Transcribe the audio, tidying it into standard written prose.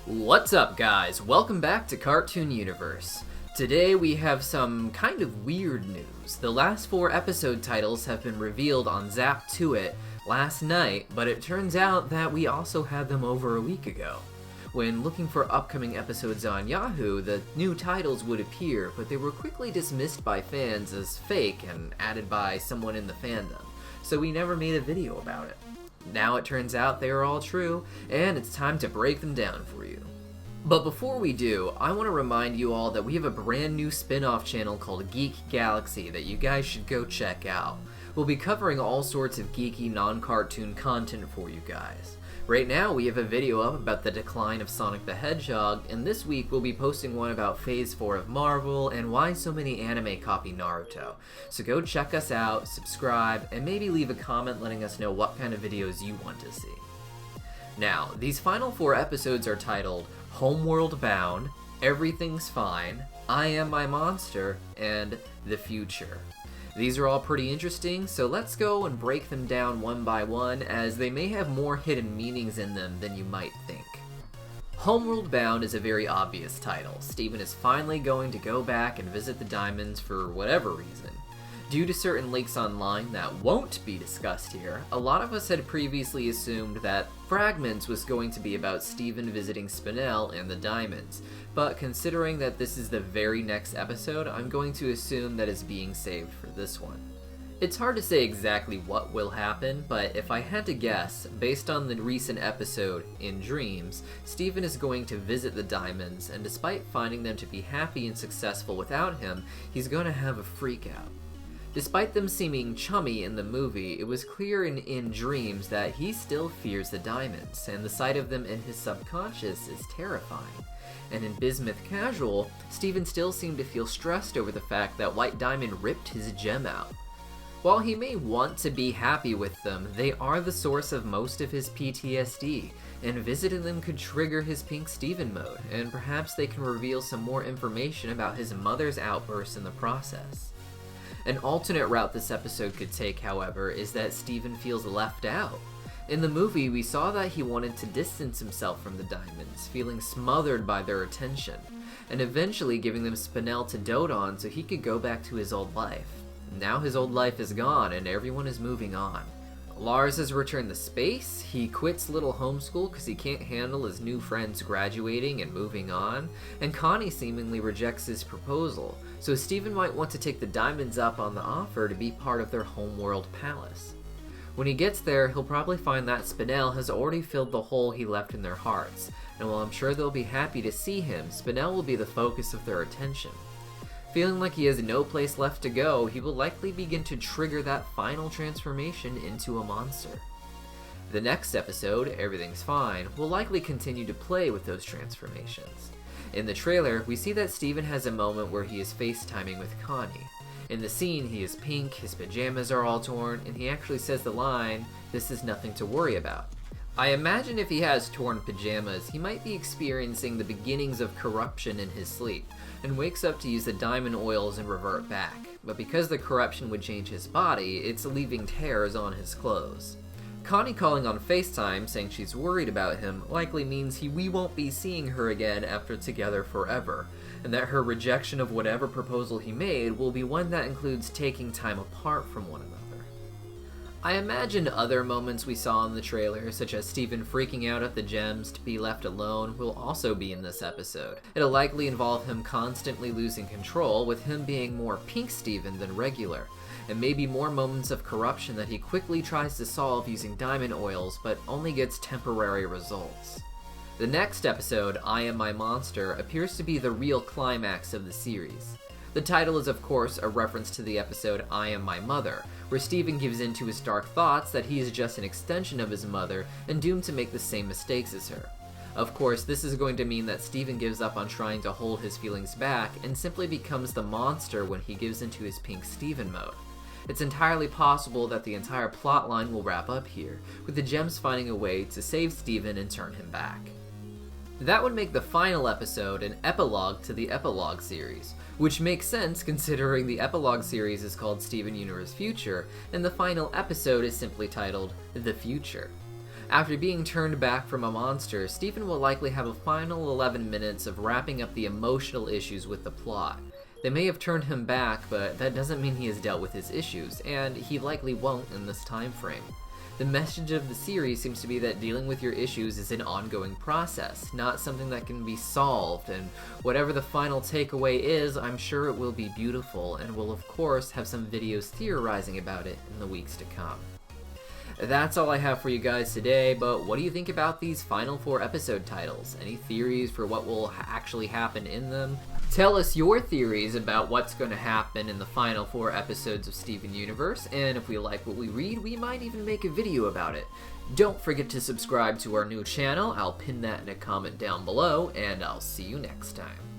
What's up, guys? Welcome back to Cartoon Universe. Today we have some kind of weird news. The last 4 episode titles have been revealed on Zap To It last night, but it turns out that we also had them over a week ago. When looking for upcoming episodes on Yahoo, the new titles would appear, but they were quickly dismissed by fans as fake and added by someone in the fandom, so we never made a video about it. Now it turns out they are all true, and it's time to break them down for you. But before we do, I want to remind you all that we have a brand new spin-off channel called Geek Galaxy that you guys should go check out. We'll be covering all sorts of geeky, non-cartoon content for you guys. Right now, we have a video up about the decline of Sonic the Hedgehog, and this week we'll be posting one about Phase 4 of Marvel and why so many anime copy Naruto. So go check us out, subscribe, and maybe leave a comment letting us know what kind of videos you want to see. Now, these final 4 episodes are titled Homeworld Bound, Everything's Fine, I Am My Monster, and The Future. These are all pretty interesting, so let's go and break them down one by one, as they may have more hidden meanings in them than you might think. Homeworld Bound is a very obvious title. Steven is finally going to go back and visit the diamonds for whatever reason. Due to certain leaks online that won't be discussed here, a lot of us had previously assumed that Fragments was going to be about Steven visiting Spinel and the diamonds, but considering that this is the very next episode, I'm going to assume that it's being saved for this one. It's hard to say exactly what will happen, but if I had to guess, based on the recent episode, In Dreams, Steven is going to visit the diamonds, and despite finding them to be happy and successful without him, he's going to have a freak out. Despite them seeming chummy in the movie, it was clear in Dreams that he still fears the diamonds, and the sight of them in his subconscious is terrifying. And in Bismuth Casual, Steven still seemed to feel stressed over the fact that White Diamond ripped his gem out. While he may want to be happy with them, they are the source of most of his PTSD, and visiting them could trigger his Pink Steven mode, and perhaps they can reveal some more information about his mother's outbursts in the process. An alternate route this episode could take, however, is that Steven feels left out. In the movie, we saw that he wanted to distance himself from the diamonds, feeling smothered by their attention, and eventually giving them Spinel to dote on so he could go back to his old life. Now his old life is gone, and everyone is moving on. Lars has returned to space, he quits little homeschool because he can't handle his new friends graduating and moving on, and Connie seemingly rejects his proposal, so Steven might want to take the diamonds up on the offer to be part of their homeworld palace. When he gets there, he'll probably find that Spinel has already filled the hole he left in their hearts, and while I'm sure they'll be happy to see him, Spinel will be the focus of their attention. Feeling like he has no place left to go, he will likely begin to trigger that final transformation into a monster. The next episode, Everything's Fine, will likely continue to play with those transformations. In the trailer, we see that Steven has a moment where he is FaceTiming with Connie. In the scene, he is pink, his pajamas are all torn, and he actually says the line, "This is nothing to worry about." I imagine if he has torn pajamas, he might be experiencing the beginnings of corruption in his sleep, and wakes up to use the diamond oils and revert back. But because the corruption would change his body, it's leaving tears on his clothes. Connie calling on FaceTime saying she's worried about him likely means we won't be seeing her again after together forever, and that her rejection of whatever proposal he made will be one that includes taking time apart from one another. I imagine other moments we saw in the trailer, such as Steven freaking out at the gems to be left alone, will also be in this episode. It'll likely involve him constantly losing control, with him being more Pink Steven than regular, and maybe more moments of corruption that he quickly tries to solve using diamond oils, but only gets temporary results. The next episode, I Am My Monster, appears to be the real climax of the series. The title is of course a reference to the episode I Am My Mother, where Steven gives in to his dark thoughts that he is just an extension of his mother and doomed to make the same mistakes as her. Of course, this is going to mean that Steven gives up on trying to hold his feelings back and simply becomes the monster when he gives into his Pink Steven mode. It's entirely possible that the entire plotline will wrap up here, with the gems finding a way to save Steven and turn him back. That would make the final episode an epilogue to the epilogue series, which makes sense considering the epilogue series is called Steven Universe Future, and the final episode is simply titled The Future. After being turned back from a monster, Stephen will likely have a final 11 minutes of wrapping up the emotional issues with the plot. They may have turned him back, but that doesn't mean he has dealt with his issues, and he likely won't in this time frame. The message of the series seems to be that dealing with your issues is an ongoing process, not something that can be solved, and whatever the final takeaway is, I'm sure it will be beautiful, and we'll of course have some videos theorizing about it in the weeks to come. That's all I have for you guys today, but what do you think about these final 4 episode titles? Any theories for what will actually happen in them? Tell us your theories about what's going to happen in the final 4 episodes of Steven Universe, and if we like what we read, we might even make a video about it. Don't forget to subscribe to our new channel, I'll pin that in a comment down below, and I'll see you next time.